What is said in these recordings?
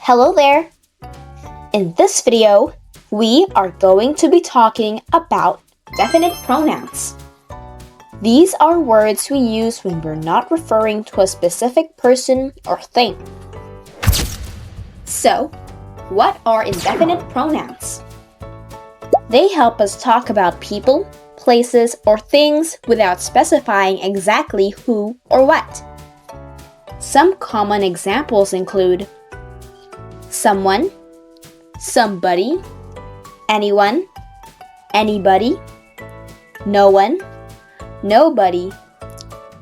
Hello there! In this video, we are going to be talking about definite pronouns. These are words we use when we're not referring to a specific person or thing. So, what are indefinite pronouns? They help us talk about people, places, or things without specifying exactly who or what. Some common examples include someone, somebody, anyone, anybody, no one, nobody,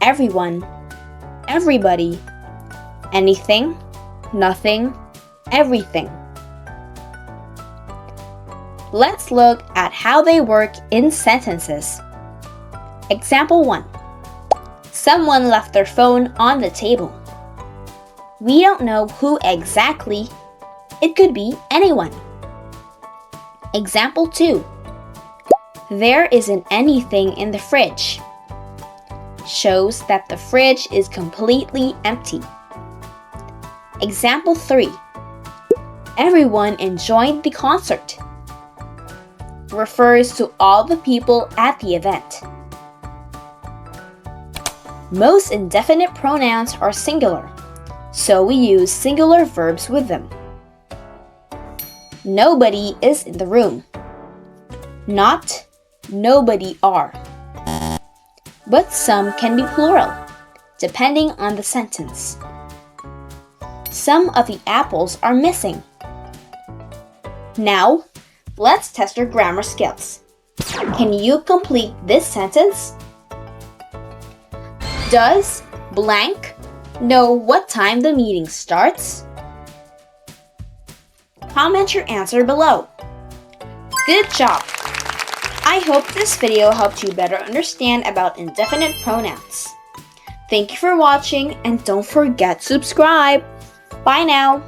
everyone, everybody, anything, nothing, everything. Let's look at how they work in sentences. Example 1. Someone left their phone on the table. We don't know who exactly. It could be anyone. Example 2. There isn't anything in the fridge. Shows that the fridge is completely empty. Example 3. Everyone enjoyed the concert. Refers to all the people at the event. Most indefinite pronouns are singular, so we use singular verbs with them. Nobody is in the room. Not, nobody are. But some can be plural, depending on the sentence. Some of the apples are missing. Now, let's test your grammar skills. Can you complete this sentence? Does blank know what time the meeting starts? Comment your answer below. Good job! I hope this video helped you better understand about indefinite pronouns. Thank you for watching and don't forget to subscribe. Bye now!